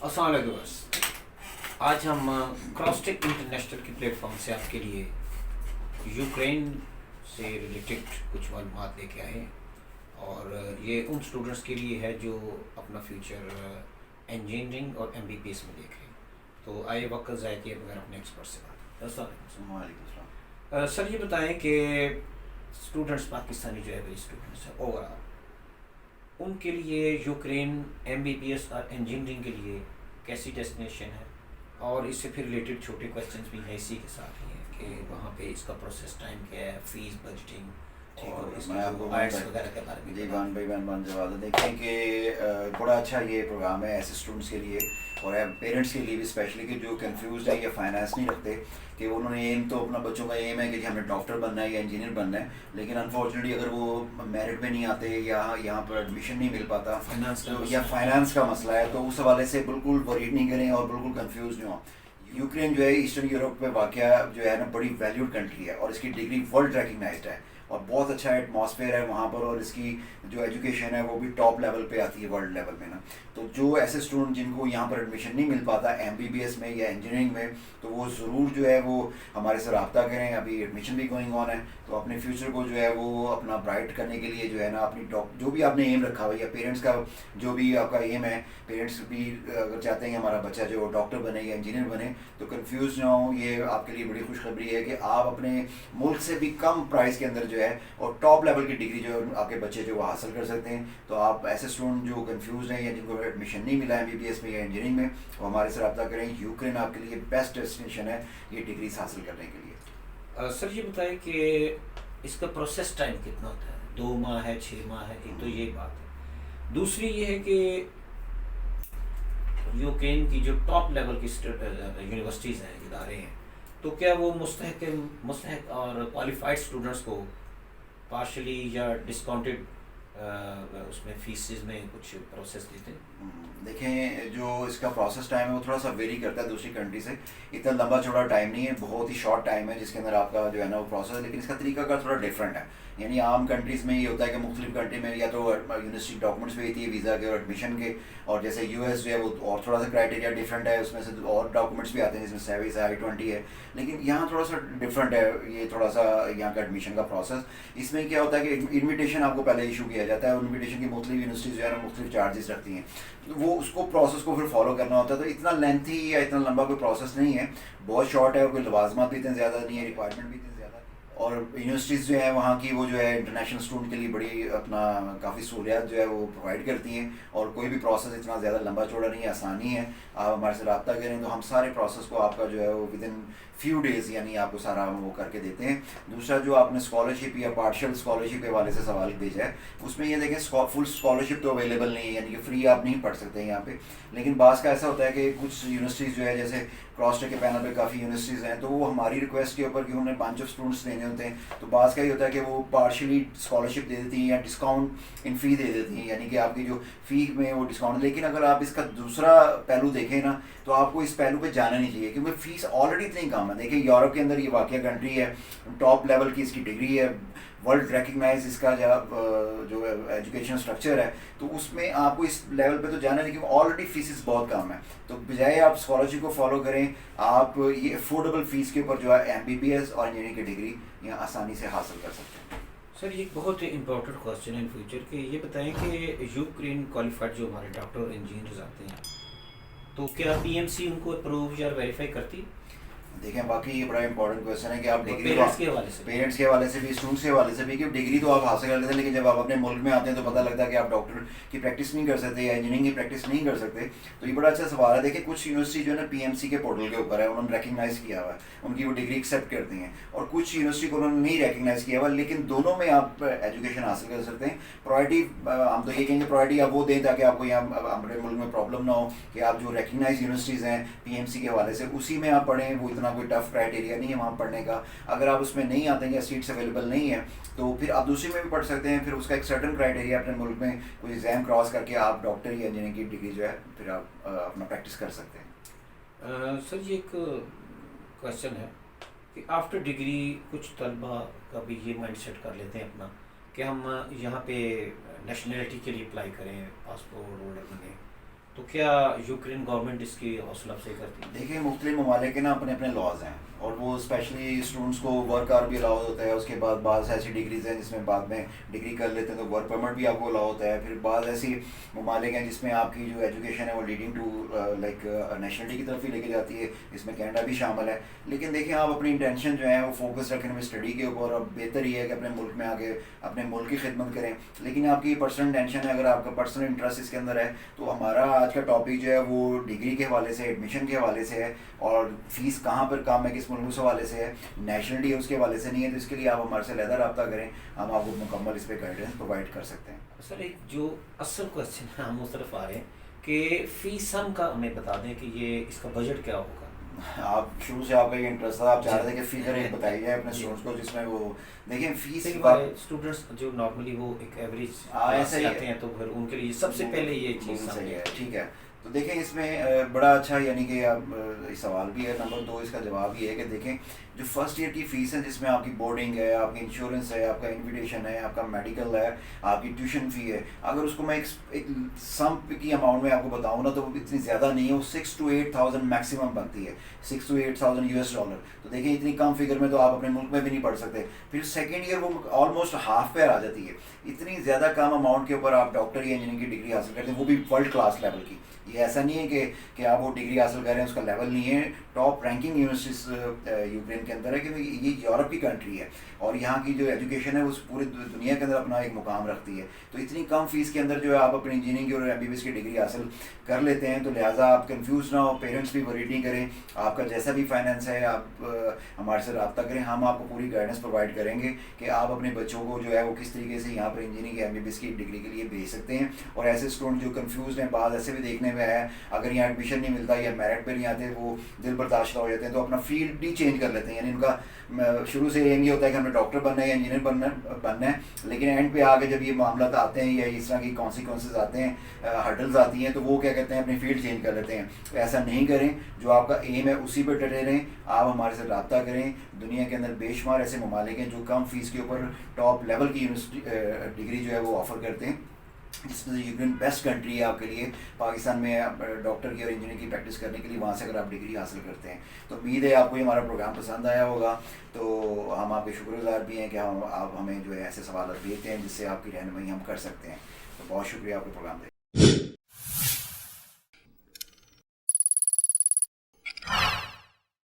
السلام علیکم بس آج ہم کراس ٹیک انٹرنیشنل کے پلیٹ فارم سے آپ کے لیے یوکرین سے ریلیٹڈ کچھ معلومات لے کے آئے ہیں، اور یہ ان اسٹوڈنٹس کے لیے ہے جو اپنا فیوچر انجینئرنگ اور ایم بی بی ایس میں دیکھ رہے ہیں۔ تو آئے وقت ضائع کیے بغیر اپنے ایکسپرٹ سے بات۔ السلام علیکم وعلیکم السلام۔ سر، یہ بتائیں کہ اسٹوڈنٹس پاکستانی جو ہے اسٹوڈنٹس ہیں اوور آل، ان کے لیے Ukraine M B B S اور انجینئرنگ کے لیے کیسی ڈیسٹینیشن ہے، اور اس سے پھر ریلیٹڈ چھوٹے کویشچنس بھی ہیں اسی کے ساتھ ہی ہیں کہ وہاں پہ اس کا پروسیس ٹائم کیا ہے، فیس بجٹنگ اور اس میں آپ کو وغیرہ کے بارے میں جی بان بھائی بان جواب دیکھیں کہ بڑا اچھا یہ پروگرام ہے ایسے اسٹوڈنٹس کے لیے اور پیرنٹس کے لیے بھی اسپیشلی کہ جو کنفیوزڈ ہے یا فائنانس نہیں رکھتے، کہ انہوں نے ایم تو اپنا بچوں کا ایم ہے کہ ہمیں ڈاکٹر بننا ہے یا انجینئر بننا ہے، لیکن انفارچونیٹلی اگر وہ میرٹ میں نہیں آتے یا یہاں پر ایڈمیشن نہیں مل پاتا یا فائنانس کا مسئلہ ہے، تو اس حوالے سے بالکل ورریڈ نہیں کریں اور بالکل کنفیوز نہیں ہوں۔ یوکرین جو ہے ایسٹرن یورپ میں واقع جو ہے نا بڑی ویلیوڈ کنٹری ہے، اور اس کی ڈگری ورلڈ ریکگنائزڈ ہے، اور بہت اچھا ایٹماسفیئر ہے وہاں پر، اور اس کی جو ایجوکیشن ہے وہ بھی ٹاپ لیول پہ آتی ہے ورلڈ لیول میں نا۔ تو جو ایسے اسٹوڈنٹ جن کو یہاں پر ایڈمیشن نہیں مل پاتا ایم بی بی ایس میں یا انجینئرنگ میں، تو وہ ضرور جو ہے وہ ہمارے سے رابطہ کریں۔ ابھی ایڈمیشن بھی گوئنگ آن ہے، تو اپنے فیوچر کو جو ہے وہ اپنا برائٹ کرنے کے لیے جو ہے نا اپنی جو بھی آپ نے ایم رکھا ہوا یا پیرنٹس کا جو بھی آپ کا ایم ہے، پیرنٹس بھی اگر چاہتے ہیں کہ ہمارا بچہ جو ڈاکٹر بنے یا انجینئر بنے تو کنفیوز نہ ہوں۔ یہ آپ کے لیے بڑی خوشخبری ہے کہ آپ اپنے ملک سے بھی کم پرائز کے اندر جو ہے اور ٹاپ لیول کی ڈگری جو آپ کے بچے جو وہ حاصل کر سکتے ہیں۔ تو آپ ایسے اسٹوڈنٹ جو کنفیوز ہیں یا جن کو ایڈمیشن نہیں ملا ایم بی بی ایس میں یا انجینئرنگ میں، وہ ہمارے سے رابطہ کریں۔ یوکرین آپ کے لیے بیسٹ ڈیسٹینیشن ہے یہ ڈگریز حاصل کرنے کے لیے۔ سر یہ بتائیں کہ اس کا پروسیس ٹائم کتنا ہوتا ہے؟ 2 ماہ ہے، 6 ماہ ہے؟ ایک تو یہ بات ہے، دوسری یہ ہے کہ یوکرین کی جو ٹاپ لیول کی یونیورسٹیز ہیں، ادارے ہیں، تو کیا وہ مستحق اور کوالیفائڈ اسٹوڈنٹس کو پارشلی یا ڈسکاؤنٹڈ اس میں فیسز میں کچھ پروسیس دیتے ہیں؟ دیکھیں جو اس کا پروسیس ٹائم ہے وہ تھوڑا سا ویری کرتا ہے دوسری کنٹری سے، اتنا لمبا چوڑا ٹائم نہیں ہے، بہت ہی شارٹ ٹائم ہے جس کے اندر آپ کا جو ہے نا وہ پروسیس ہے، لیکن اس کا طریقہ کار تھوڑا ڈفرینٹ ہے۔ یعنی عام کنٹریز میں یہ ہوتا ہے کہ مختلف کنٹری میں یا تو یونیورسٹی ڈاکومنٹس بھیجتی ہے ویزا کے اور ایڈمیشن کے، اور جیسے یو ایس جو ہے وہ اور تھوڑا سا کرائٹیریا ڈفرینٹ ہے، اس میں سے اور ڈاکومنٹس بھی آتے ہیں جس میں سیویز ہے، I-20 ہے، لیکن یہاں تھوڑا سا ڈفرینٹ ہے یہ تھوڑا سا یہاں کا ایڈمیشن کا پروسیس۔ اس میں کیا ہوتا ہے کہ انویٹیشن آپ کو پہلے ایشو کیا جاتا ہے، اور انویٹیشن کی مختلف یونیورسٹیز جو ہے نا مختلف چارجز رکھتی ہیں، وہ اس کو پروسیس کو پھر فالو کرنا ہوتا ہے۔ تو اتنا لینتھی یا اتنا لمبا کوئی پروسیس نہیں ہے، بہت شارٹ ہے، اور کوئی لوازمات بھی اتنے زیادہ نہیں ہے، ریکوائرمنٹ بھی اتنے زیادہ، اور یونیورسٹیز جو ہیں وہاں کی وہ جو ہے انٹرنیشنل اسٹوڈنٹ کے لیے بڑی اپنا کافی سہولیات جو ہے وہ پرووائڈ کرتی ہیں، اور کوئی بھی پروسیس اتنا زیادہ لمبا چوڑا نہیں ہے، آسانی ہے۔ آپ ہمارے سے رابطہ کریں تو ہم سارے پروسیس کو آپ کا جو ہے وہ ود ان فیو ڈیز یعنی آپ کو سارا وہ کر کے دیتے ہیں۔ دوسرا جو آپ نے اسکالرشپ یا پارشل اسکالرشپ کے حوالے سے سوال بھیجا ہے، اس میں یہ دیکھیں فل اسکالرشپ تو اویلیبل نہیں ہے، یعنی کہ فری آپ نہیں پڑھ سکتے ہیں یہاں پہ، لیکن بعض کا ایسا ہوتا ہے کہ کچھ یونیورسٹیز جو ہے جیسے کراس ٹیک کے پینل پہ کافی یونیورسٹیز ہیں، تو وہ ہماری ریکویسٹ کے اوپر کہ انہیں بنچ آف اسٹوڈنٹس دینے ہوتے ہیں، تو بعض کا یہ ہوتا ہے کہ وہ پارشلی اسکالرشپ دے دیتی ہیں یا ڈسکاؤنٹ ان فی دے دیتی ہیں، یعنی کہ آپ کی جو فی میں وہ ڈسکاؤنٹ۔ لیکن اگر آپ اس کا دوسرا پہلو دیکھیں نا تو آپ کو اس پہلو پہ جانا نہیں چاہیے، کیونکہ فیس آلریڈی اتنی کم ہے۔ دیکھیں یورپ کے اندر یہ واقعہ کنٹری ہے، ٹاپ لیول کی اس کی ڈگری ہے، ورلڈ ریکگنائز اس کا جو ایجوکیشن اسٹرکچر ہے، تو اس میں آپ کو اس لیول پہ تو جانا نہیں، کیونکہ آلریڈی فیسز بہت کم ہیں۔ تو بجائے آپ اسکالرشپ کو فالو کریں، آپ یہ افورڈیبل فیس کے اوپر جو ہے ایم بی بی ایس اور انجینئرنگ کی ڈگری یہاں آسانی سے حاصل کر سکتے ہیں۔ سر یہ بہت امپورٹنٹ کوشچن ہے ان فیوچر کہ یہ بتائیں کہ یوکرین کوالیفائڈ جو ہمارے ڈاکٹر اور انجینئرز آتے ہیں، تو کیا پی ایم سی ان کو اپروو یا ویریفائی کرتی؟ دیکھیں باقی یہ بڑا امپورٹنٹ کویشچن ہے کہ آپ ڈگری پیرنٹس کے حوالے سے بھی اسٹوڈنٹس کے حوالے سے بھی، کہ ڈگری تو آپ حاصل کر لیتے ہیں، لیکن جب آپ اپنے ملک میں آتے ہیں تو پتہ لگتا ہے کہ آپ ڈاکٹر کی پریکٹس نہیں کر سکتے یا انجینئرنگ کی پریکٹس نہیں کر سکتے۔ تو یہ بڑا اچھا سوال ہے۔ دیکھیں کچھ یونیورسٹی جو ہے نا پی ایم سی کے پورٹل کے اوپر ہے، انہوں نے ریکگنائز کیا ہوا ہے، ان کی وہ ڈگری ایکسیپٹ کرتی ہیں، اور کچھ یونیورسٹی کو انہوں نے نہیں ریکگنائز کیا ہوا، لیکن دونوں میں آپ ایجوکیشن حاصل کر سکتے ہیں۔ پرائرٹی ہم تو یہ کہیں گے پرائرٹی آپ وہ دیں تاکہ آپ کو یہاں ہمارے ملک میں پرابلم نہ ہو، کہ آپ جو ریکگنائز یونیورسٹیز ہیں پی ایم سی کے حوالے سے اسی میں آپ پڑھیں، وہ اتنا کوئی ٹف کرائٹیریا نہیں ہے وہاں پڑھنے کا۔ اگر آپ اس میں نہیں آتے ہیں یا سیٹس اویلیبل نہیں ہیں تو پھر آپ دوسری میں بھی پڑھ سکتے ہیں، پھر اس کا ایک سرٹن کرائٹیریا اپنے ملک میں کوئی ایگزام کراس کر کے آپ ڈاکٹر یا انجینئرنگ کی ڈگری جو ہے پھر آپ اپنا پریکٹس کر سکتے ہیں۔ سر یہ ایک کویشچن ہے کہ آفٹر ڈگری کچھ طلبہ کا بھی یہ مائنڈ سیٹ کر لیتے ہیں اپنا کہ ہم یہاں پہ نیشنلٹی کے لیے اپلائی کریں، پاسپورٹ ہولڈر بنیں، تو کیا یوکرین گورنمنٹ اس کی حوصلہ افزائی کرتی ہے؟ دیکھیں مختلف ممالک کے نا اپنے اپنے لاز ہیں، اور وہ اسپیشلی اسٹوڈنٹس کو ورک آر بھی الاؤ ہوتا ہے، اس کے بعد بعض ایسی ڈگریز ہیں جس میں بعد میں ڈگری کر لیتے ہیں تو ورک پرمٹ بھی آپ کو الاؤ ہوتا ہے. پھر بعض ایسی ممالک ہیں جس میں آپ کی جو ایجوکیشن ہے وہ لیڈنگ ٹو لائک نیشنلٹی کی طرف ہی لے کے جاتی ہے، اس میں کینیڈا بھی شامل ہے. لیکن دیکھیں آپ اپنی انٹینشن جو ہے وہ فوکس رکھیں میں اسٹڈی کے اوپر، اب بہتر یہ ہے کہ اپنے ملک میں آگے اپنے ملک کی خدمت کریں. لیکن آپ کی پرسنل انٹینشن ہے، اگر آپ کا پرسنل انٹرسٹ اس کے اندر ہے تو ہمارا آج کا ٹاپک جو ہے وہ ڈگری کے حوالے سے، ایڈمیشن کے حوالے سے ہے، اور فیس کہاں پر کام ہے، کس ملک اس حوالے سے ہے، نیشنلٹی ہے اس کے حوالے سے نہیں ہے. تو اس کے لیے آپ ہمارے سے علیحدہ رابطہ کریں، ہم آپ کو مکمل اس پہ گائیڈنس پرووائڈ کر سکتے ہیں. سر ایک جو اصل کوشچن ہم اس طرف آ رہے ہیں کہ فی سم کا ہمیں بتا دیں کہ یہ اس کا بجٹ کیا ہوگا. آپ شروع سے آپ کا یہ انٹرسٹ تھا، آپ چاہ رہے تھے کہ فگر ایک بتائی جائے اپنے اسٹوڈنٹس کو جس میں وہ دیکھیں فیس اسٹوڈنٹس جو نارملی وہ ایک ایوریج ایسے آتے ہیں تو پھر ان کے لیے سب سے پہلے یہ چیز صحیح ہے. ٹھیک ہے، تو دیکھیں اس میں بڑا اچھا یعنی کہ اب سوال بھی ہے. نمبر 2 اس کا جواب یہ ہے کہ دیکھیں جو فرسٹ ایئر کی فیس ہے جس میں آپ کی بورڈنگ ہے، آپ کی انشورنس ہے، آپ کا انویٹیشن ہے، آپ کا میڈیکل ہے، آپ کی ٹیوشن فی ہے، اگر اس کو میں ایک سم کی اماؤنٹ میں آپ کو بتاؤں نا تو وہ اتنی زیادہ نہیں ہے، وہ 6,000 to 8,000 میکسیمم بنتی ہے، 6,000 to 8,000 $. تو دیکھیں اتنی کم فگر میں تو آپ اپنے ملک میں بھی نہیں پڑھ سکتے. پھر سیکنڈ ایئر وہ آلموسٹ ہاف پہ آ جاتی ہے. اتنی زیادہ کم اماؤنٹ کے اوپر آپ ڈاکٹر یا انجینئرنگ کی ڈگری حاصل کرتے ہیں، وہ بھی ورلڈ کلاس لیول کی. یہ ایسا نہیں ہے کہ آپ وہ ڈگری حاصل کر رہے ہیں اس کا لیول نہیں ہے. ٹاپ رینکنگ یونیورسٹیز یوکرین کے اندر ہے، کیونکہ یہ یورپ کی کنٹری ہے اور یہاں کی جو ایجوکیشن ہے وہ پوری دنیا کے اندر اپنا ایک مقام رکھتی ہے. تو اتنی کم فیس کے اندر جو ہے آپ اپنی انجینئرنگ اور MBBS کی ڈگری حاصل کر لیتے ہیں. تو لہٰذا آپ کنفیوز نہ ہو، پیرنٹس بھی وری نہیں کریں. آپ کا جیسا بھی فائنینس ہے آپ ہمارے سے رابطہ کریں، ہم آپ کو پوری گائیڈنس پرووائڈ کریں گے کہ آپ اپنے بچوں کو جو ہے وہ کس طریقے سے یہاں پر انجینئرنگ یا MBBS کی ڈگری کے لیے بھیج سکتے ہیں. اور ایسے اسٹوڈنٹ جو کنفیوزڈ ہیں، بعض ایسے بھی دیکھنے میں ہے اگر یہاں ایڈمیشن نہیں ملتا یا میرٹ پہ نہیں آتے وہ دل برداشتہ ہو جاتے ہیں تو اپنا فیلڈ بھی چینج کر لیتے ہیں. یعنی ان کا شروع سے یہ نہیں ہوتا ہے کہ ہمیں ڈاکٹر بننا ہے یا انجینئر بننا ہے، لیکن اینڈ پہ آ کے جب یہ معاملات آتے ہیں یا اس طرح کی کانسیکوینسز آتے ہیں، ہرڈلز آتی ہیں، تو وہ کیا کہتے ہیں اپنی فیلڈ چینج کر لیتے ہیں. ایسا نہیں کریں، جو آپ کا ایم ہے اسی پہ ڈٹے رہیں. آپ ہمارے سے رابطہ کریں. دنیا کے اندر بے شمار ایسے ممالک ہیں جو کم فیس کے اوپر ٹاپ لیول کی یونیورسٹی ڈگری جو ہے وہ آفر کرتے ہیں، جس میں سے یوکرین بیسٹ کنٹری ہے آپ کے لیے پاکستان میں ڈاکٹر کی اور انجینئر کی پریکٹس کرنے کے لیے. وہاں سے اگر آپ ڈگری حاصل کرتے ہیں تو امید ہے آپ کو یہ ہمارا پروگرام پسند آیا ہوگا. تو ہم آپ کے شکر گزار بھی ہیں کہ آپ ہمیں جو ہے ایسے سوالات بھیجتے ہیں جس سے آپ کی رہنمائی ہم کر سکتے ہیں. تو بہت شکریہ آپ کے پروگرام دیکھنے